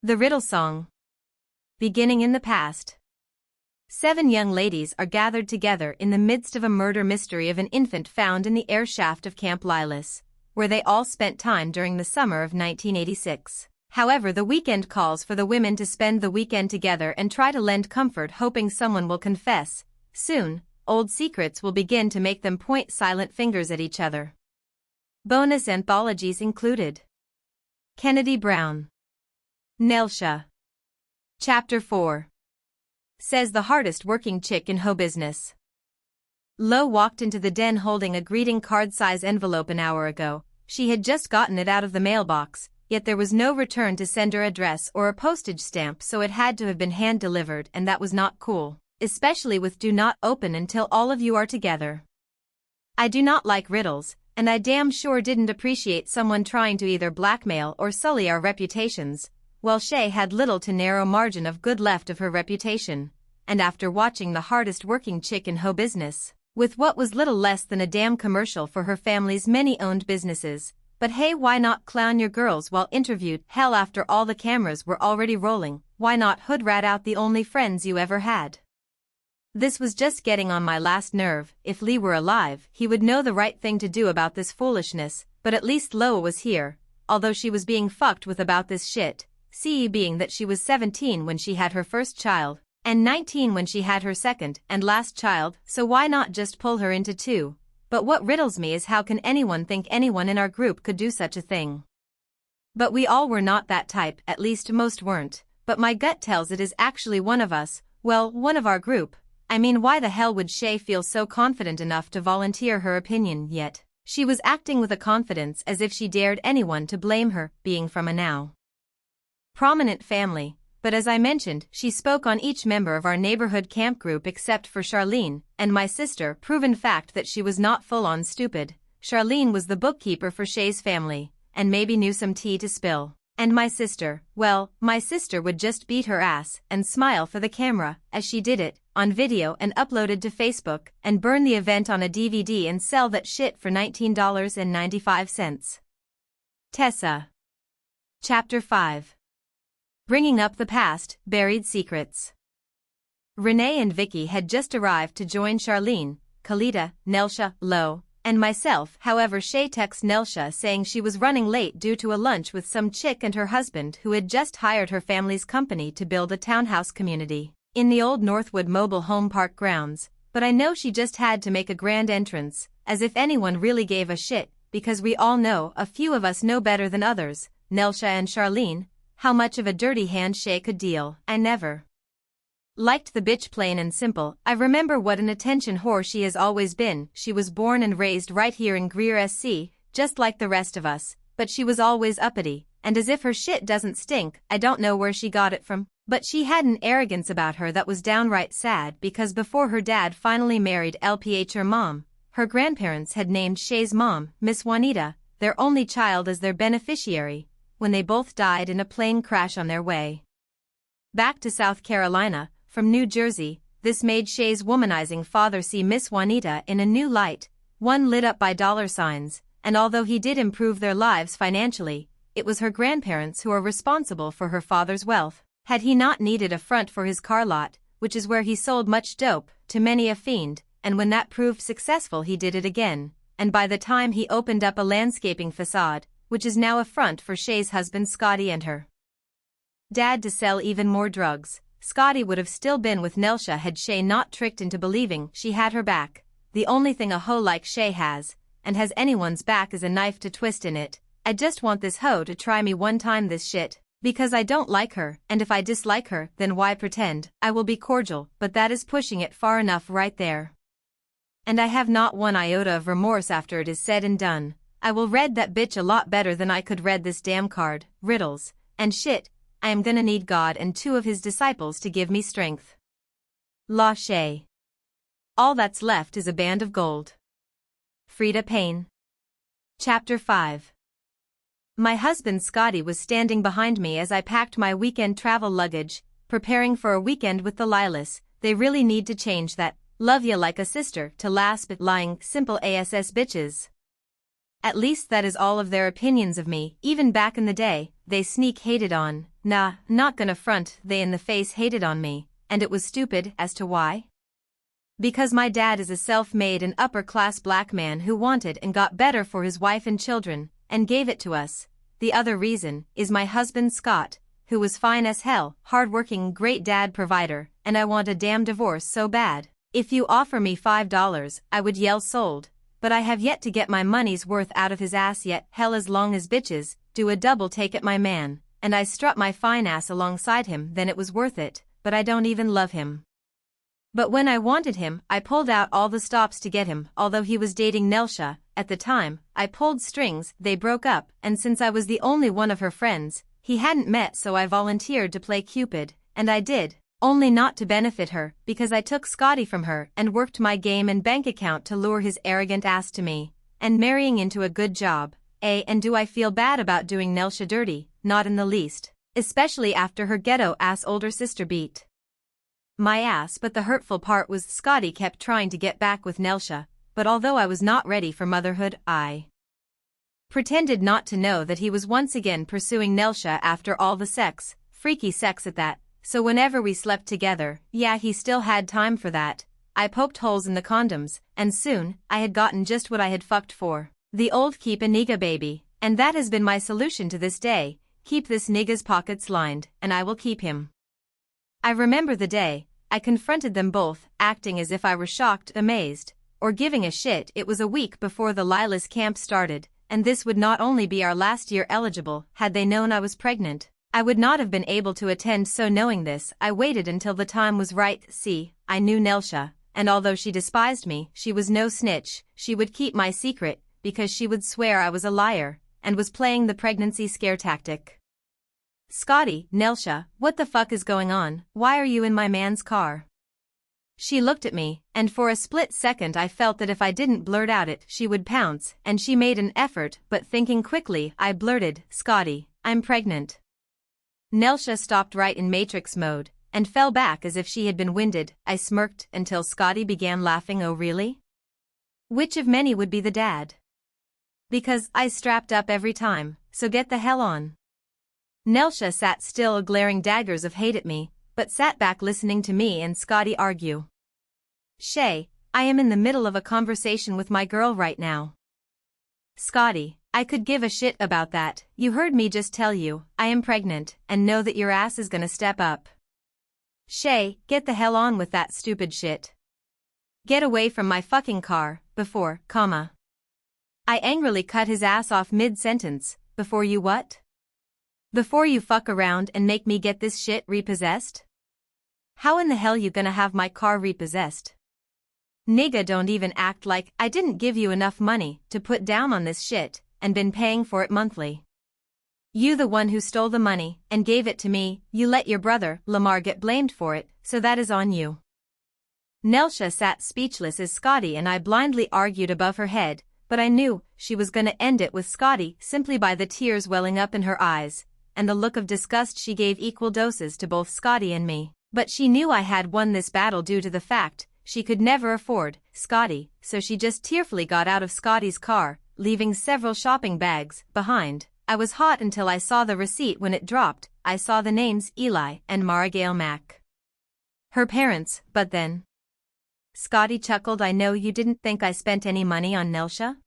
The Riddle Song. Beginning in the past. 7 young ladies are gathered together in the midst of a murder mystery of an infant found in the air shaft of Camp Lilas, where they all spent time during the summer of 1986. However, the weekend calls for the women to spend the weekend together and try to lend comfort, hoping someone will confess. Soon, old secrets will begin to make them point silent fingers at each other. Bonus anthologies included: Kennedy Brown, Nelsha. Chapter 4. Says the hardest working chick in hoe business. Lo walked into the den holding a greeting card-size envelope an hour ago. She had just gotten it out of the mailbox, yet there was no return to sender address or a postage stamp, so it had to have been hand-delivered, and that was not cool, especially with "do not open until all of you are together." I do not like riddles, and I damn sure didn't appreciate someone trying to either blackmail or sully our reputations. Well, Shay had little to narrow margin of good left of her reputation, and after watching the hardest working chick in hoe business, with what was little less than a damn commercial for her family's many owned businesses, but hey, why not clown your girls while interviewed? Hell, after all the cameras were already rolling, why not hood rat out the only friends you ever had? This was just getting on my last nerve. If Lee were alive, he would know the right thing to do about this foolishness, but at least Loa was here, although she was being fucked with about this shit. CE being that she was 17 when she had her first child, and 19 when she had her second and last child, so why not just pull her into two? But what riddles me is how can anyone think anyone in our group could do such a thing? But we all were not that type, at least most weren't, but my gut tells it is actually one of us, well, one of our group. I mean, why the hell would Shay feel so confident enough to volunteer her opinion? Yet she was acting with a confidence as if she dared anyone to blame her, being from a now prominent family, but as I mentioned, she spoke on each member of our neighborhood camp group except for Charlene and my sister, proven fact that she was not full-on stupid. Charlene was the bookkeeper for Shay's family, and maybe knew some tea to spill. And my sister, well, my sister would just beat her ass and smile for the camera as she did it, on video and uploaded to Facebook, and burn the event on a DVD and sell that shit for $19.95. Tessa. Chapter 5. Bringing up the past, buried secrets. Renee and Vicky had just arrived to join Charlene, Khalida, Nelsha, Lo, and myself. However, Shay texted Nelsha saying she was running late due to a lunch with some chick and her husband who had just hired her family's company to build a townhouse community in the old Northwood Mobile Home Park grounds, but I know she just had to make a grand entrance, as if anyone really gave a shit, because we all know, a few of us know better than others, Nelsha and Charlene, how much of a dirty hand Shay could deal. I never liked the bitch, plain and simple. I remember what an attention whore she has always been. She was born and raised right here in Greer SC, just like the rest of us, but she was always uppity, and as if her shit doesn't stink. I don't know where she got it from, but she had an arrogance about her that was downright sad, because before her dad finally married LPH her mom, her grandparents had named Shay's mom, Miss Juanita, their only child, as their beneficiary, when they both died in a plane crash on their way back to South Carolina from New Jersey. This made Shay's womanizing father see Miss Juanita in a new light, one lit up by dollar signs, and although he did improve their lives financially, it was her grandparents who are responsible for her father's wealth. Had he not needed a front for his car lot, which is where he sold much dope to many a fiend, and when that proved successful he did it again, and by the time he opened up a landscaping facade, which is now a front for Shay's husband Scotty and her dad to sell even more drugs, Scotty would have still been with Nelsha had Shay not tricked into believing she had her back. The only thing a hoe like Shay has, and has anyone's back, is a knife to twist in it. I just want this hoe to try me one time, this shit, because I don't like her, and if I dislike her, then why pretend? I will be cordial, but that is pushing it far enough right there. And I have not one iota of remorse after it is said and done. I will read that bitch a lot better than I could read this damn card, riddles, and shit. I am gonna need God and 2 of his disciples to give me strength. La Shay. All that's left is a band of gold. Frida Payne. Chapter 5. My husband Scotty was standing behind me as I packed my weekend travel luggage, preparing for a weekend with the Lilas. They really need to change that "love ya like a sister" to last but lying, simple ass bitches. At least that is all of their opinions of me. Even back in the day, they sneak hated on Nah, not gonna front, they in the face hated on me, and it was stupid as to why? Because my dad is a self-made and upper-class black man who wanted and got better for his wife and children, and gave it to us. The other reason is my husband Scott, who was fine as hell, hardworking, great dad provider, and I want a damn divorce so bad. If you offer me $5, I would yell sold, but I have yet to get my money's worth out of his ass yet. Hell, as long as bitches do a double take at my man, and I strut my fine ass alongside him, then it was worth it, but I don't even love him. But when I wanted him, I pulled out all the stops to get him. Although he was dating Nelsha at the time, I pulled strings, they broke up, and since I was the only one of her friends he hadn't met, so I volunteered to play Cupid, and I did, only not to benefit her, because I took Scotty from her and worked my game and bank account to lure his arrogant ass to me, and marrying into a good job. And do I feel bad about doing Nelsha dirty? Not in the least, especially after her ghetto-ass older sister beat my ass. But the hurtful part was Scotty kept trying to get back with Nelsha, but although I was not ready for motherhood, I pretended not to know that he was once again pursuing Nelsha after all the sex, freaky sex at that, so whenever we slept together, yeah, he still had time for that. I poked holes in the condoms, and soon, I had gotten just what I had fucked for. The old keep a nigga baby, and that has been my solution to this day. Keep this nigga's pockets lined, and I will keep him. I remember the day I confronted them both, acting as if I were shocked, amazed, or giving a shit. It was a week before the Lilas camp started, and this would not only be our last year eligible. Had they known I was pregnant, I would not have been able to attend, so knowing this, I waited until the time was right. See, I knew Nelsha, and although she despised me, she was no snitch. She would keep my secret, because she would swear I was a liar, and was playing the pregnancy scare tactic. Scotty, Nelsha, what the fuck is going on? Why are you in my man's car? She looked at me, and for a split second I felt that if I didn't blurt out it, she would pounce, and she made an effort, but thinking quickly, I blurted, Scotty, I'm pregnant. Nelsha stopped right in Matrix mode, and fell back as if she had been winded. I smirked until Scotty began laughing. Oh really? Which of many would be the dad? Because I strapped up every time, so get the hell on. Nelsha sat still, glaring daggers of hate at me, but sat back listening to me and Scotty argue. Shay, I am in the middle of a conversation with my girl right now. Scotty, I could give a shit about that. You heard me just tell you, I am pregnant, and know that your ass is gonna step up. Shay, get the hell on with that stupid shit. Get away from my fucking car, before, comma. I angrily cut his ass off mid-sentence. Before you what? Before you fuck around and make me get this shit repossessed? How in the hell you gonna have my car repossessed? Nigga, don't even act like I didn't give you enough money to put down on this shit, and been paying for it monthly. You the one who stole the money and gave it to me. You let your brother, Lamar, get blamed for it, so that is on you. Nelsha sat speechless as Scotty and I blindly argued above her head, but I knew she was gonna end it with Scotty simply by the tears welling up in her eyes, and the look of disgust she gave equal doses to both Scotty and me. But she knew I had won this battle due to the fact she could never afford Scotty, so she just tearfully got out of Scotty's car, leaving several shopping bags behind. I was hot until I saw the receipt. When it dropped, I saw the names Eli and Marigale Mack, her parents, but then. Scotty chuckled. I know you didn't think I spent any money on Nelsha?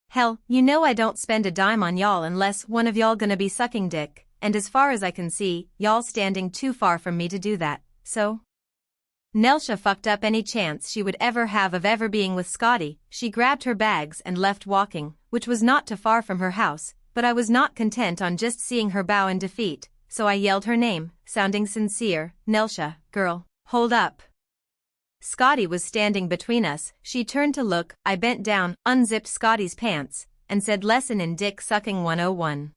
Hell, you know I don't spend a dime on y'all unless one of y'all gonna be sucking dick, and as far as I can see, y'all standing too far from me to do that, so? Nelsha fucked up any chance she would ever have of ever being with Scotty. She grabbed her bags and left walking, which was not too far from her house, but I was not content on just seeing her bow in defeat, so I yelled her name, sounding sincere, Nelsha, girl, hold up. Scotty was standing between us. She turned to look. I bent down, unzipped Scotty's pants, and said lesson in dick sucking 101.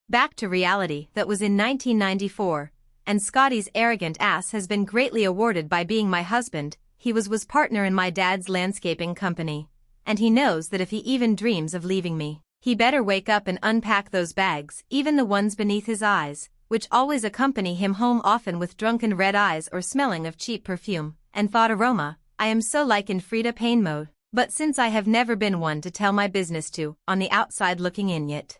Back to reality. That was in 1994, and Scotty's arrogant ass has been greatly awarded by being my husband. He was partner in my dad's landscaping company, and he knows that if he even dreams of leaving me, he better wake up and unpack those bags, even the ones beneath his eyes, which always accompany him home, often with drunken red eyes or smelling of cheap perfume and thought aroma. I am so like in Frida Payne mode, but since I have never been one to tell my business to, on the outside looking in yet.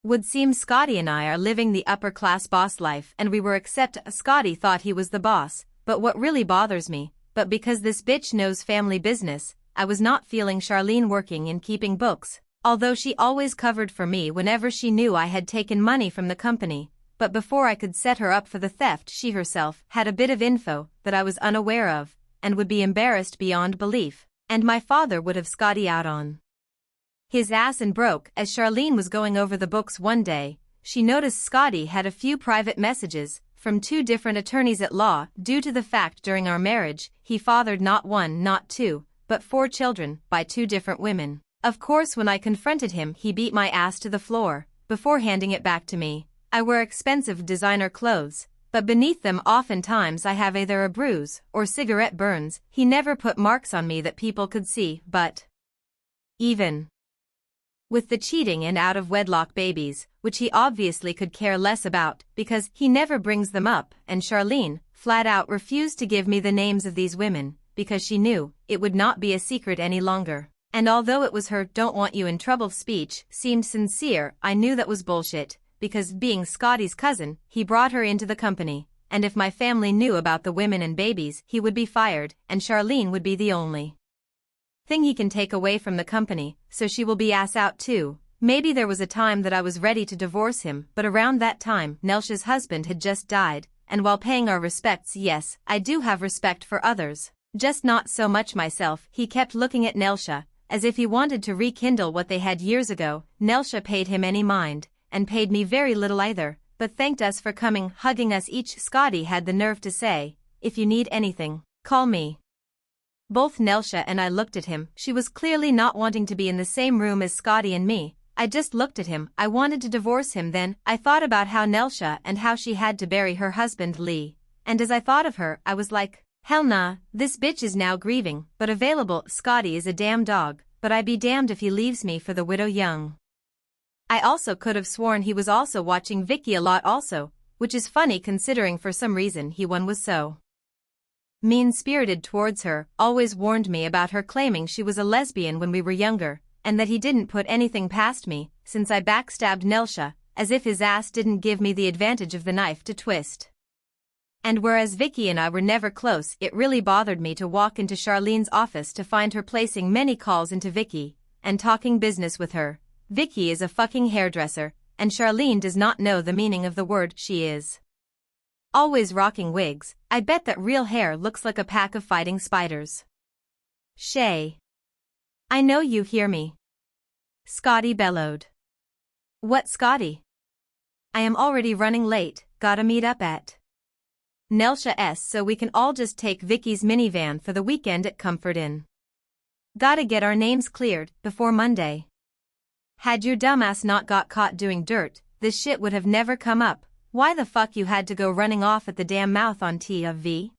Would seem Scotty and I are living the upper-class boss life and we were except Scotty thought he was the boss, but what really bothers me, but because this bitch knows family business, I was not feeling Charlene working in keeping books, although she always covered for me whenever she knew I had taken money from the company, but before I could set her up for the theft she herself had a bit of info that I was unaware of, and would be embarrassed beyond belief, and my father would have Scotty out on his ass and broke. As Charlene was going over the books one day, she noticed Scotty had a few private messages from 2 different attorneys at law due to the fact during our marriage he fathered not 1 not 2, but 4 children by 2 different women. Of course when I confronted him he beat my ass to the floor, before handing it back to me. I wear expensive designer clothes, but beneath them oftentimes I have either a bruise or cigarette burns. He never put marks on me that people could see, but even with the cheating and out-of-wedlock babies, which he obviously could care less about because he never brings them up, and Charlene flat out refused to give me the names of these women because she knew it would not be a secret any longer. And although it was her "don't want you in trouble" speech seemed sincere, I knew that was bullshit, because being Scotty's cousin, he brought her into the company, and if my family knew about the women and babies he would be fired, and Charlene would be the only thing he can take away from the company, so she will be ass out too. Maybe there was a time that I was ready to divorce him, but around that time Nelsha's husband had just died, and while paying our respects, yes, I do have respect for others, just not so much myself. He kept looking at Nelsha, as if he wanted to rekindle what they had years ago. Nelsha paid him any mind, and paid me very little either, but thanked us for coming, hugging us each. Scotty had the nerve to say, "If you need anything, call me." Both Nelsha and I looked at him. She was clearly not wanting to be in the same room as Scotty and me. I just looked at him. I wanted to divorce him then. I thought about how Nelsha and how she had to bury her husband Lee, and as I thought of her I was like, hell nah, this bitch is now grieving, but available. Scotty is a damn dog, but I be damned if he leaves me for the widow young. I also could have sworn he was also watching Vicky a lot also, which is funny considering for some reason he was so mean-spirited towards her. Always warned me about her claiming she was a lesbian when we were younger, and that he didn't put anything past me, since I backstabbed Nelsha, as if his ass didn't give me the advantage of the knife to twist. And whereas Vicky and I were never close, it really bothered me to walk into Charlene's office to find her placing many calls into Vicky, and talking business with her. Vicky is a fucking hairdresser, and Charlene does not know the meaning of the word. She is always rocking wigs. I bet that real hair looks like a pack of fighting spiders. Shay. I know you hear me. Scotty bellowed. What, Scotty? I am already running late, gotta meet up at Nelsha's so we can all just take Vicky's minivan for the weekend at Comfort Inn. Gotta get our names cleared before Monday. Had your dumbass not got caught doing dirt, this shit would have never come up. Why the fuck you had to go running off at the damn mouth on TV?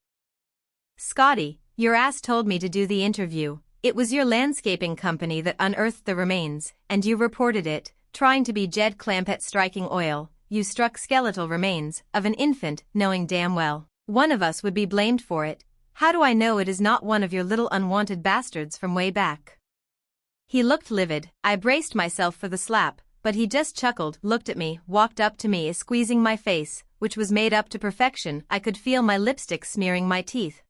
Scotty, your ass told me to do the interview. It was your landscaping company that unearthed the remains, and you reported it, trying to be Jed Clampett striking oil. You struck skeletal remains of an infant, knowing damn well one of us would be blamed for it. How do I know it is not one of your little unwanted bastards from way back? He looked livid. I braced myself for the slap, but he just chuckled, looked at me, walked up to me, squeezing my face, which was made up to perfection. I could feel my lipstick smearing my teeth.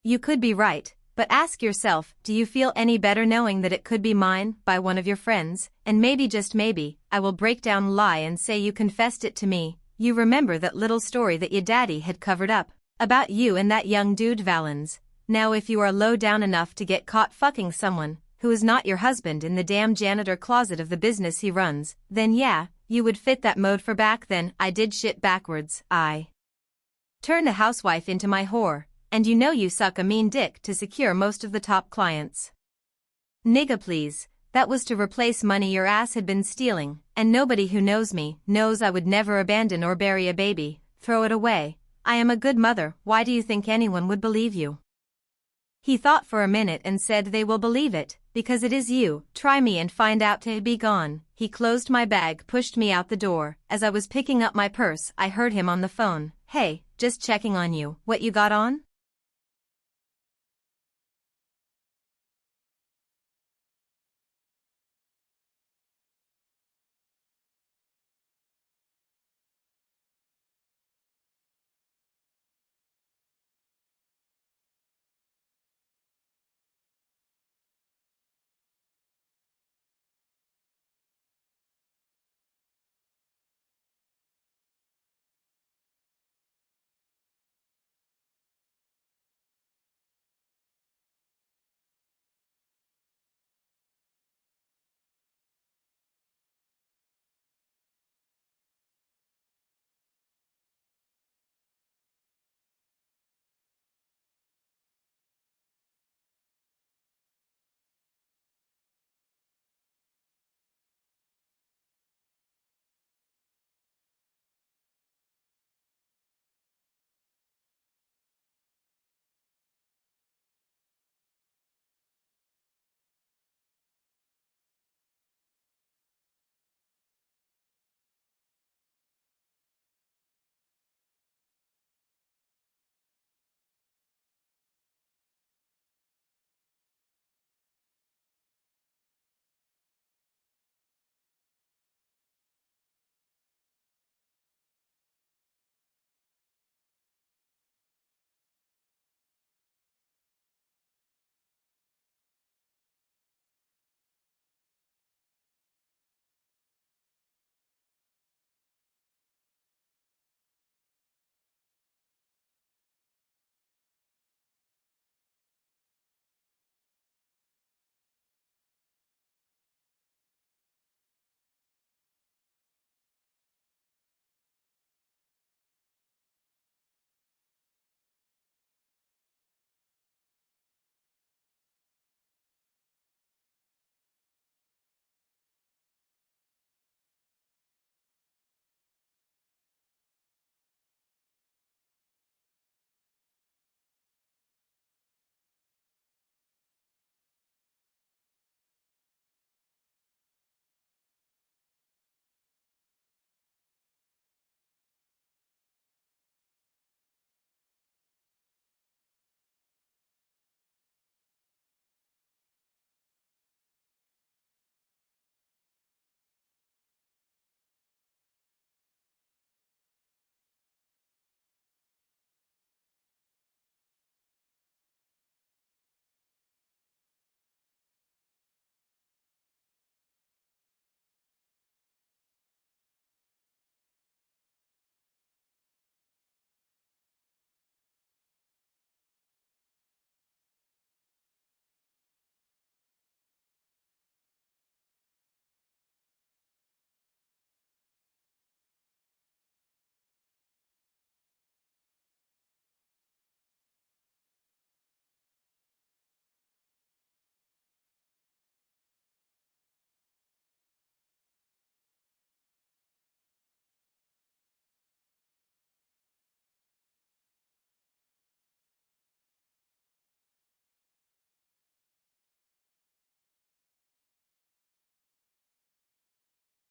You could be right, but ask yourself, do you feel any better knowing that it could be mine by one of your friends? And maybe, just maybe, I will break down a lie and say you confessed it to me. You remember that little story that your daddy had covered up about you and that young dude Valens. Now if you are low down enough to get caught fucking someone who is not your husband in the damn janitor closet of the business he runs, then yeah, you would fit that mode. For back then, I did shit backwards. I turned a housewife into my whore, and you know you suck a mean dick to secure most of the top clients. Nigga please, that was to replace money your ass had been stealing, and nobody who knows me knows I would never abandon or bury a baby, throw it away. I am a good mother. Why do you think anyone would believe you? He thought for a minute and said, they will believe it, because it is you. Try me and find out. To be gone. He closed my bag, pushed me out the door. As I was picking up my purse, I heard him on the phone. Hey, just checking on you. What you got on?